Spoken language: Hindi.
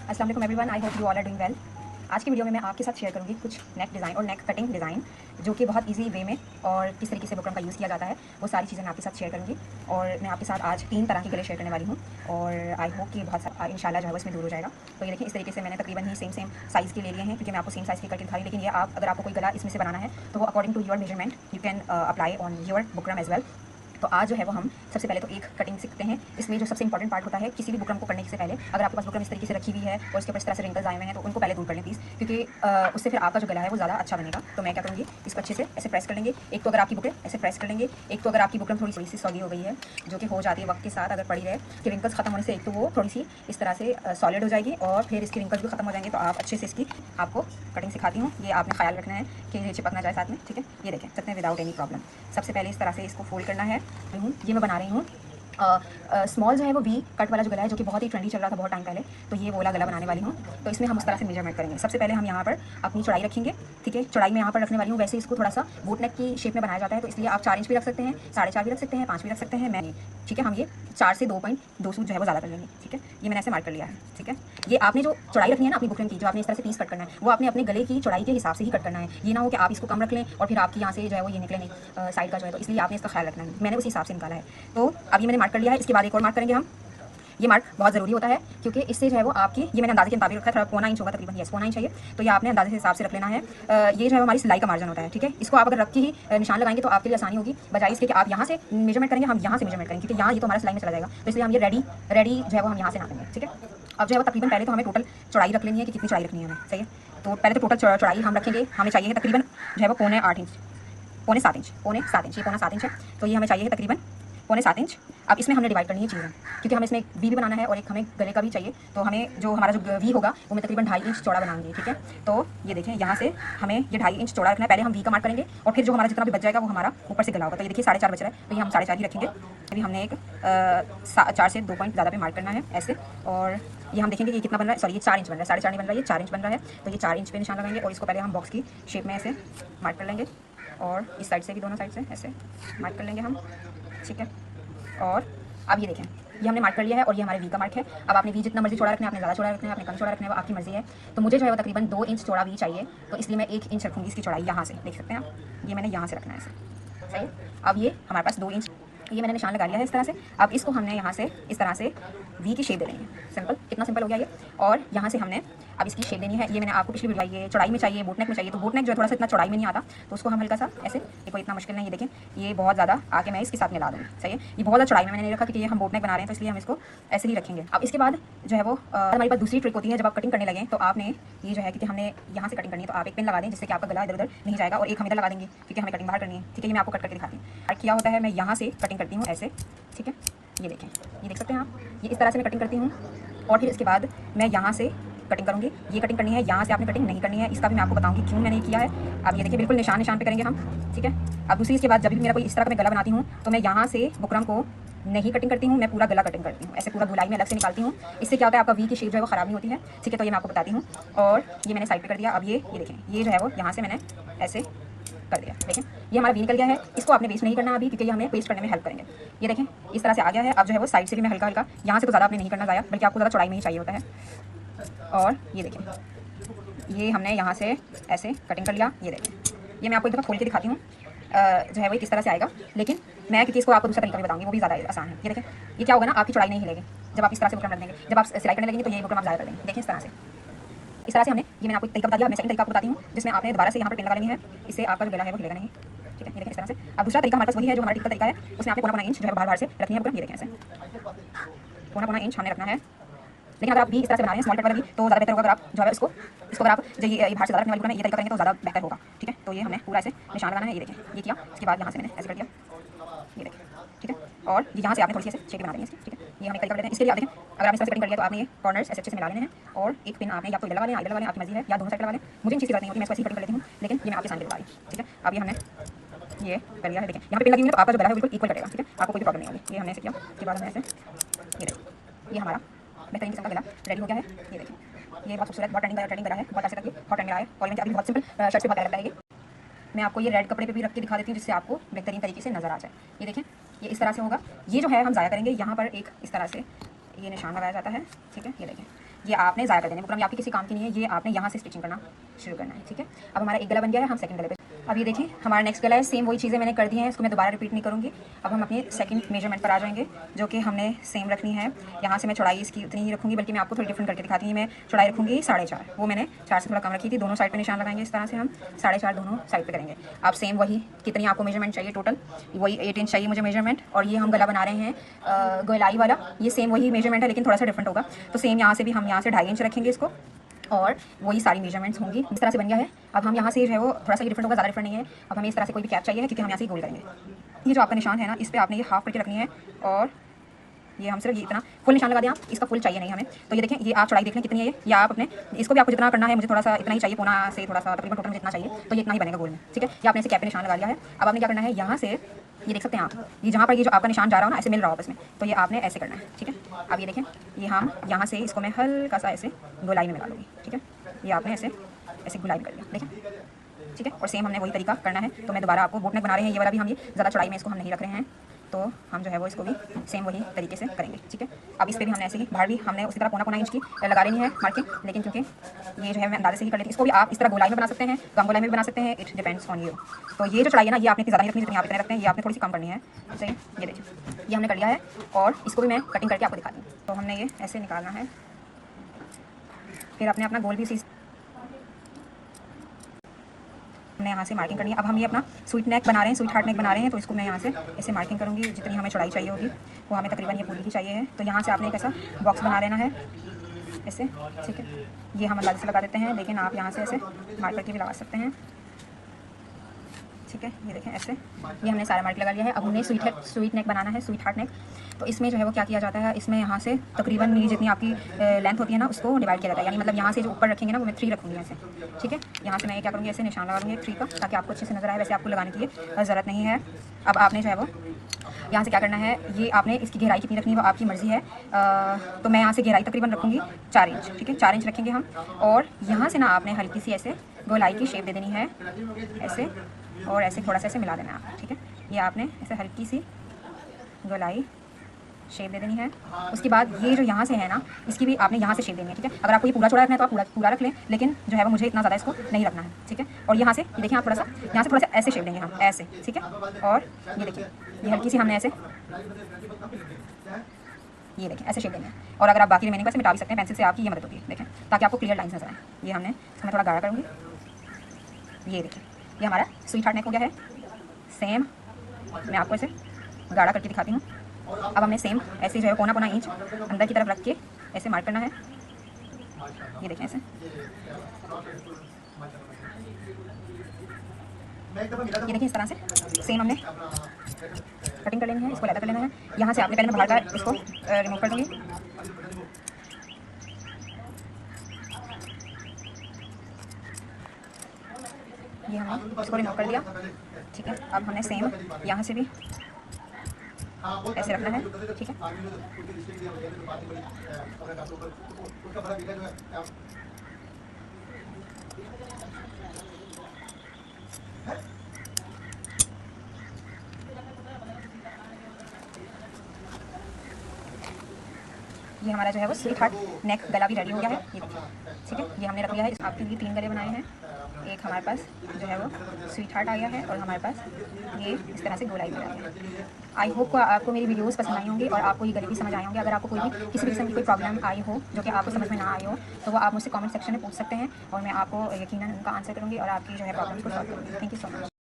अस्सलाम वालेकुम everyone, I hope you all are doing well. आज की वीडियो में मैं आपके साथ शेयर करूंगी कुछ नेक डिज़ाइन और नेक कटिंग डिज़ाइन जो कि बहुत इजी वे में और किस तरीके से बुकरम का यूज़ किया जाता है, वो सारी चीज़ें मैं आपके साथ शेयर करूंगी। और मैं आपके साथ आज 3 तरह के गले शेयर करने वाली हूँ और आई होप कि बहुत सारा इंशाल्लाह जो है वो इसमें दूर हो जाएगा। तो ये देखिए, इस तरीके से मैंने तकरीबन ही सेम साइज़ के ले लिए हैं, क्योंकि मैं आपको सेम साइज़ के करके दिखाई। लेकिन ये आप अगर आपको कोई गला इसमें से बनाना है तो वो according to your measurement you can apply on your buckram as well. तो आज जो है वो हम सबसे पहले तो एक कटिंग सीखते हैं। इसमें जो सबसे इंपॉर्टेंट पार्ट होता है किसी भी बुकरम को करने से पहले, अगर आपके पास बुकरम इस तरीके से रखी हुई है और इसके ऊपर इस तरह से रिंकल्स आए हुए हैं तो उनको पहले दूर कर लें प्लीज़, क्योंकि उससे फिर आपका जो गला है वो ज़्यादा अच्छा बनेगा। तो मैं क्या करूँगी, इसको अच्छे से ऐसे प्रेस कर लेंगे। एक तो अगर आपकी बुकरम ऐसे प्रेस कर लेंगे, एक तो अगर आपकी बुकरम थोड़ी सी सॉलिड हो गई है, जो कि हो जाती है वक्त के साथ, अगर पड़ी रहे कि रिंकल्स खत्म होने से एक तो वो थोड़ी सी इस तरह से सॉलिड हो जाएगी और फिर इसकी रिंकल्स भी खत्म हो जाएंगे। तो आप अच्छे से इसकी आपको कटिंग सिखाती हूँ। ये आपने ख्याल रखना है कि ये चिपक ना जाए साथ में, ठीक है। ये देखें सकते हैं विदाउट एनी प्रॉब्लम। सबसे पहले इस तरह से इसको फोल्ड करना है। ये मैं बना रही हूँ स्मॉल जो है वो वी कट वाला जो गला है, जो कि बहुत ही ट्रेंडी चल रहा था बहुत टाइम पहले। तो ये वो वाला गला बनाने वाली हूँ। तो इसमें हम उस तरह से मेजरमेंट करेंगे। सबसे पहले हम यहाँ पर अपनी चौड़ाई रखेंगे, ठीक है। चौड़ाई में यहाँ पर रखने वाली हूँ। वैसे इसको थोड़ा सा बोट नेक की शेप में बनाया जाता है, तो इसलिए आप 4 इंच भी रख सकते हैं, 4.5 भी रख सकते हैं, 5 भी रख सकते हैं। मैं ठीक है, हम ये 4 से 2.2 सूट जो है वो ज़्यादा कर लेंगे, ठीक है। ये मैंने ऐसे मार्क कर लिया है, ठीक है। ये आपने जो चौड़ाई रखनी है ना अपनी बुकरम की, जो आपने इस तरह से पीस कट करना है, वो आपने अपने गले की चौड़ाई के हिसाब से ही कट करना है। ये ना हो कि आप इसको कम रख लें और फिर आपकी यहाँ से जो है वो ये निकले नहीं साइड का जो है, तो इसलिए आपने इसका ख्याल रखना है। मैंने उसी हिसाब से निकाला है। तो अब ये मैंने मार्क कर लिया है। इसके बाद एक और मार्क करेंगे हम। ये मार्क बहुत ज़रूरी होता है, क्योंकि इससे जो है वो आपकी, ये मैंने अंदाजे के मुताबिक रखा है, थोड़ा 1.25 इंच होगा तकरीबन, यस 1.25 इंच चाहिए। तो ये आपने अंदाजे के हिसाब से रख लेना है। ये जो है हमारी सिलाई का मार्जिन होता है, ठीक है। इसको आप अगर रख के ही निशान लगाएंगे तो आपके लिए आसानी होगी, बजाय इसके कि आप यहाँ से मेजरमेंट करेंगे, हम यहाँ से मेजरमेंट करेंगे, क्योंकि यहाँ ये तो हमारा सिलाई में चला जाएगा। तो इसलिए हम ये रेडी जो है वो हम यहाँ से नापेंगे, ठीक है। अब जो है वो तकरीबन पहले तो हमें टोटल चौड़ाई रख लेनी है कि कितनी चौड़ाई रखनी है हमें, सही है। तो पहले तो टोटल चौड़ाई हम रखेंगे, हमें चाहिए तकरीबन जो है वो 7.25 इंच, पौने 7 इंच, ये पौना 7 इंच है। तो ये हमें चाहिए तकरीबन 7.25 इंच। अब इसमें हमने डिवाइड करनी है चीज़ें, क्योंकि हमें इसमें एक वी भी बनाना है और एक हमें गले का भी चाहिए। तो हमें जो हमारा जो वी होगा वो मैं तकरीबन 2.5 इंच चौड़ा बनाऊंगी, ठीक है। तो ये देखें, यहाँ से हमें ये 2.5 इंच चौड़ा रखना है। पहले हम वी का मार्क करेंगे और फिर जो हमारा जितना भी बच जाएगा वो हमारा ऊपर से गला होगा। तो ये देखिए 4.5 बच रहा है, तो ये हम 4.5 ही रखेंगे। अभी हमने एक 4 से 2 पॉइंट ज़्यादा पे मार्क करना है ऐसे। और ये हम देखेंगे कि कितना बन रहा है, सॉरी ये 4 इंच बन रहा है, 4.5 नहीं बन रहा है, ये 4 इंच बन रहा है। तो ये 4 इंच पे निशान लगाएंगे और इसको पहले हम बॉक्स की शेप में ऐसे मार्क कर लेंगे और इस साइड से भी, दोनों साइड से ऐसे मार्क कर लेंगे हम, ठीक है। और अब ये देखें, ये हमने मार्क कर लिया है और ये हमारे वी का मार्क है। अब आपने वी जितना मर्जी चौड़ा रखना है, आपने ज़्यादा चौड़ा रखना है, आपने कम चौड़ा रखना है, वो आपकी मर्जी है। तो मुझे जो है वो तकरीबन 2 इंच चौड़ा वी चाहिए, तो इसलिए मैं 1 इंच रखूँगी इसकी चौड़ाई। यहाँ से देख सकते हैं आप, ये मैंने यहाँ से रखना है ऐसे, सही है। अब ये हमारे पास 2 इंच, ये मैंने निशान लगा लिया है इस तरह से। अब इसको हमने यहाँ से इस तरह से वी की शेप दे देनी है। सिंपल, कितना सिंपल हो गया ये। और यहाँ से हमने अब इसकी शेप देनी है। ये मैंने आपको पिछली वीडियो ये चौड़ाई में चाहिए, बोटनेक में चाहिए। तो बोटनेक जो है थोड़ा सा इतना चौड़ाई में नहीं आता, तो उसको हम हल्का सा ऐसे, ये कोई इतना मुश्किल नहीं है। ये देखें, ये बहुत ज़्यादा आके मैं इसके साथ मिला दूँगी, सही है। ये बहुत ज़्यादा चौड़ाई में मैंने नहीं रखा, क्योंकि ये हम बोटनेक बना रहे हैं, तो इसलिए हम इसको ऐसे ही रखेंगे। अब इसके बाद जो है वो हमारे पास दूसरी ट्रिक होती है। जब आप कटिंग करने लगें तो आपने ये जो है, क्योंकि हमने यहाँ से कटिंग करनी है, तो आप एक पिन लगा दें जिससे कि आपका गला इधर उधर नहीं जाएगा, और एक हम इधर लगा देंगे क्योंकि हमें कटिंग बाहर करनी है, ठीक है। ये मैं आपको कट करके दिखाती हूँ। क्या होता है, मैं यहाँ से कटिंग करती हूँ ऐसे, ठीक है। ये देखें, ये देख सकते हैं आप, ये इस तरह से मैं कटिंग करती हूँ। और फिर इसके बाद मैं यहाँ से कटिंग करूँगी। ये कटिंग करनी है, यहाँ से आपने कटिंग नहीं करनी है। इसका भी मैं आपको बताऊँगी क्यों मैंने किया है। अब ये देखिए, बिल्कुल निशान निशान पे करेंगे हम, ठीक है। अब दूसरी, इसके बाद जब भी मेरा कोई इस तरह का मैं गला बनाती हूँ तो मैं यहाँ से बुकरम को नहीं कटिंग करती हूँ, मैं पूरा गला कटिंग करती हूँ ऐसे, पूरा गुलाई में अलग से निकालती हूँ। इससे क्या होता है, आपका वी की शेप जो है वो ख़राब नहीं होती है, ठीक है। तो ये मैं आपको बताती हूँ। और ये मैंने साइड पे कर दिया। अब ये देखें, ये जो है वो यहाँ से मैंने ऐसे कर दिया, देखें ये हमारा वी निकल गया है। इसको आपने वेस्ट नहीं करना अभी, क्योंकि ये हमें पेस्ट करने में हेल्प करेंगे। ये देखें, इस तरह से आ गया है। अब जो है वो साइड से भी मैं हल्का हल्का, यहाँ से तो ज़्यादा आपने नहीं करना ज़ाया, बल्कि आपको ज़्यादा चौड़ाई में ही चाहिए होता है। और ये देखें, ये हमने यहाँ से ऐसे कटिंग कर लिया। ये देखें, ये मैं आपको एक दफ़ा खोल के दिखाती हूँ जो है वो किस तरह से आएगा। लेकिन मैं क्योंकि इसको आपको दूसरा तरीका भी बताऊँगी, वो भी ज़्यादा आसान है। ये देखें, ये क्या होगा ना, आपकी चौड़ाई नहीं हिलेगी जब आप इस तरह से बुकरम रख देंगे। जब आप सिलाई करने लगेंगे तो ये बुकरम आप ज़्यादा कर देंगे। देखें इस तरह से हमने, ये मैंने आपको एक तरीका बता दिया। मैं सेकंड तरीका आपको बताती हूँ, जिसमें आपने दोबारा से यहाँ पर पिन लगा लेनी है। इससे आपका जो गला है वो हिलेगा नहीं, ठीक है। ये देखें इस तरह से। अब दूसरा तरीका हमारे पास वही है जो हमारा टिक का तरीका है, उसमें आपने 1.25 इंच जो है बाहर से रखनी है बुकरम। ये देखें ऐसे 1.25 इंच हमने रखना है। लेकिन अगर आप भी इस तरह से बना रहे हैं स्मॉल कट वाला भी, तो ज़्यादा बेहतर होगा। अगर आप जो है इसको अगर आप जो ये बाहर से ज़्यादा रखने वाली बुकरम है, ये तरीका करेंगे तो ज़्यादा बेहतर होगा, ठीक है। तो ये हमने पूरा ऐसे निशान लगाना है। ये देखें, ये किया, इसके बाद यहाँ से मैंने ऐसे कर दिया, ये देखें, ठीक है। और ये यहाँ से आपने थोड़ी सी ऐसे शेप बना देंगे इसकी, ठीक है। ये हम एक तरीका कर लेते हैं। इसके लिए आप देखें, अगर आप इस तरह से कटिंग कर लिया तो आपने ये कॉर्नर्स ऐसे अच्छे से मिला लेने हैं। और एक पिन आपने या तो इधर लगा लें या इधर लगा लें, आपकी मर्जी है, या दोनों साइड लगा लें। मुझे इन चीज़ की जरूरत नहीं होती, मैं इसको ऐसे ही कटिंग कर लेती हूँ, लेकिन ये मैं आपके सामने बता रही हूँ, ठीक है। अब ये हमने ये कर लिया है। देखें, यहाँ पे पिन लगी हुई है तो आपका जो गला है बिल्कुल इक्वल कटेगा, ठीक है। आपको कोई प्रॉब्लम नहीं होगी। ये हमने ऐसे किया, उसके बाद हमने ऐसे, ये देखें, ये हमारा बेहतरीन किस्म का गला रेडी हो गया है। ये देखें, ये बहुत खूबसूरत, बहुत ट्रेंडिंग गला है, बहुत अच्छे तक ये बहुत ट्रेंड में आया है। और अभी बहुत सिंपल शर्ट से बहुत लगता है। ये मैं आपको ये रेड कपड़े पे भी रख के दिखा देती हूँ, जिससे आपको बेहतरीन तरीके से नजर आ जाए। ये देखें, ये इस तरह से होगा। ये जो है हम ज़ाया करेंगे, यहाँ पर एक इस तरह से ये निशान लगाया जाता है, ठीक है। ये देखें, ये आपने ज़ाया कर देने, बुकरम ये आपके किसी काम की नहीं है, ये आपने यहाँ से स्टिचिंग करना शुरू करना है। ठीक है, अब हमारा एक गला बन गया है, हम सेकंड गले पे। अब ये देखिए हमारा नेक्स्ट गला है, सेम वही चीज़ें मैंने कर दी हैं, इसको मैं दोबारा रिपीट नहीं करूँगी। अब हम अपने सेकंड मेजरमेंट पर आ जाएंगे, जो कि हमने सेम रखनी है। यहाँ से मैं चौड़ाई इसकी उतनी ही रखूँगी, बल्कि मैं आपको थोड़ी डिफरेंट करके दिखाती हूँ। मैं चौड़ाई रखूँगी 4.5, वो मैंने 4 से थोड़ा कम रखी थी। दोनों साइड पर निशान लगाएंगे, इस तरह से हम 4.5 दोनों साइड पर करेंगे। आप सेम वही कितनी आपको मेजरमेंट चाहिए टोटल, वही 8 इंच चाहिए मुझे मेजरमेंट। और ये हम गला बना रहे हैं गोलाई वाला, ये सेम वही मेजरमेंट है लेकिन थोड़ा सा डिफरेंट होगा। तो सेम यहाँ से भी हम यहाँ से 2.5 इंच रखेंगे इसको, और वही सारी मेजरमेंट्स होंगी। इस तरह से बन गया है। अब हम यहाँ से जो है वो थोड़ा सा डिफरेंट होगा, ज़्यादा डिफरेंट नहीं है। अब हमें इस तरह से कोई भी कैप चाहिए है, क्योंकि हम यहाँ से गोल करेंगे। ये जो आपका निशान है ना, इस पर आपने ये हाफ करके रखनी है, और ये हम सिर्फ ये इतना फुल निशान लगा दें आप, इसका फुल चाहिए नहीं हमें। तो ये देखें, ये आप चौड़ाई देख लें कितनी है ये, या आप अपने इसको भी आपको जितना करना है, मुझे थोड़ा सा इतना ही चाहिए, पौना से थोड़ा सा तकरीबन टोटल मुझे इतना चाहिए, तो ये इतना ही बनेगा गोल में। ठीक है, ये आपने इसे कैप पे निशान लगा लिया है। अब आपने क्या करना है, यहाँ से ये देख सकते हैं आप, ये जहाँ पर ये जो आपका निशान जा रहा हो ना, ऐसे मिल रहा हो आपस में, तो ये आपने ऐसे करना है। ठीक है, अब ये देखें, ये हम यहाँ से इसको मैं हल्का सा ऐसे गोलाई में मिला लूँगी। ठीक है, ये आपने ऐसे ऐसे गुलाई कर लिया, देखें। ठीक है, और सेम हमने वही तरीका करना है। तो मैं दोबारा आपको बोट नेक बना रहे हैं, ये वाला भी हम ये ज़्यादा चौड़ाई में इसको हम नहीं रख रहे हैं, तो हम जो है वो इसको भी सेम वही तरीके से करेंगे। ठीक है, अब इस पर भी हमने ऐसे ही बाहर भी हमने उसी तरह पौना इंच की लगा लेनी है मार्किंग, लेकिन क्योंकि ये जो है मैं अंदाजे से ही कर लेती हूँ। इसको भी आप इस तरह गोलाई में बना सकते हैं, कम गोलाई में भी बना सकते हैं, इट डिपेंड्स ऑन यू। तो ये जो चढ़ाई है ना, ये आपने ज़्यादा नहीं रखनी जितनी आप इतने रखते हैं, ये आपने थोड़ी सी कम करनी है। सही, ये देखिए, ये हमने कर लिया है, और इसको भी मैं कटिंग करके आपको दिखा दूँ। तो हमने ये ऐसे निकालना है, फिर अपने अपना गोल भी इसी हमने यहाँ से मार्किंग करनी है। अब हम ये अपना स्वीट नेक बना रहे हैं, स्वीट हार्ट नेक बना रहे हैं, तो इसको मैं यहाँ से ऐसे मार्किंग करूँगी। जितनी हमें चौड़ाई चाहिए होगी वो हमें तकरीबन ये पूरी की चाहिए है। तो यहाँ से आपने एक ऐसा बॉक्स बना लेना है ऐसे। ठीक है, ये हम अंदाजे से लगा देते हैं, लेकिन आप यहाँ से ऐसे मार्क करके भी लगा सकते हैं। ठीक है, ये देखें ऐसे, ये हमने सारा मार्क लगा लिया है। अब हमने स्वीट नेक बनाना है, स्वीट हार्ट नेक। तो इसमें जो है वो क्या किया जाता है, इसमें यहाँ से तकरीबन ये जितनी आपकी लेंथ होती है ना, उसको डिवाइड किया जाता है। यानी मतलब यहाँ से जो ऊपर रखेंगे ना, वो मैं 3 रखूँगी ऐसे। ठीक है, यहाँ से मैं क्या करूँगी, ऐसे निशान लगा लूँगी 3 का, ताकि आपको अच्छे से नजर आए। वैसे आपको लगाने की ज़रूरत नहीं है। अब आपने जो है वो यहाँ से क्या करना है, ये आपने इसकी गहराई कितनी रखनी है वो आपकी मर्ज़ी है। तो मैं यहाँ से गहराई तकरीबन रखूँगी 4 इंच। ठीक है, 4 इंच रखेंगे हम। और यहाँ से ना आपने हल्की सी ऐसे गोलाई की शेप दे देनी है ऐसे, और ऐसे थोड़ा सा ऐसे मिला देना है आप। ठीक है, ये आपने ऐसे हल्की सी गोलाई शेप दे देनी है। उसके बाद ये जो यहाँ से है ना, इसकी भी आपने यहाँ से शेप देनी है। ठीक है, अगर आपको ये पूरा चौड़ा रखना है तो आप पूरा रख लें, लेकिन जो है वो मुझे इतना ज़्यादा इसको नहीं रखना है। ठीक है, और यहाँ से ये देखिए, आप थोड़ा सा यहाँ से थोड़ा सा ऐसे शेप देंगे हम ऐसे। ठीक है, और ये देखिए, ये हल्की सी हमने ऐसे, ये देखें ऐसे शेप देंगे। और अगर आप बाकी रिमेनिंग को ऐसे मिटा भी सकते हैं, पेंसिल से आपकी ये मदद होती है, देखें, ताकि आपको क्लियर लाइन्स नजर आए। ये हमने इसमें थोड़ा गाढ़ा करूँगी, ये देखिए, ये हमारा स्वीट हार्ट नेक हो गया है। सेम मैं आपको ऐसे गाढ़ा करके दिखाती हूँ। अब हमने सेम ऐसे जो है पौना इंच अंदर की तरफ रख के ऐसे मार्क करना है। ये देखें ऐसे, ये देखिए इस तरह से सेम हमने कटिंग कर लेनी है, इसको लैदा कर लेना है। यहाँ से आपने पहले मैं बाहर का इसको रिमूव कर दूँगी। ये हमने इसको रिमूव कर दिया। ठीक है, अब हमने सेम यहाँ से भी ऐसे रखना है। ठीक है, ये हमारा जो है वो स्वीट हार्ट नेक गला भी रेडी हो गया है। ये देखिए, ठीक है, ये हमने रख लिया है। आपके लिए 3 गले बनाए हैं। एक हमारे पास जो है वो स्वीट हार्ट आ गया है, और हमारे पास ये इस तरह से गोलाई में आ गया है। आई होप आपको मेरी वीडियोस पसंद आई होंगी और आपको ये गले भी समझ आए होंगे। अगर आपको कोई भी किसी भी किस्म की कोई प्रॉब्लम आई हो जो कि आपको समझ में ना आई हो, तो वो आप मुझसे कमेंट सेक्शन में पूछ सकते हैं, और मैं आपको यकीनन उनका आंसर करूँगी और आपकी जो है प्रॉब्लम को सॉल्व करूँगी। Thank you so much.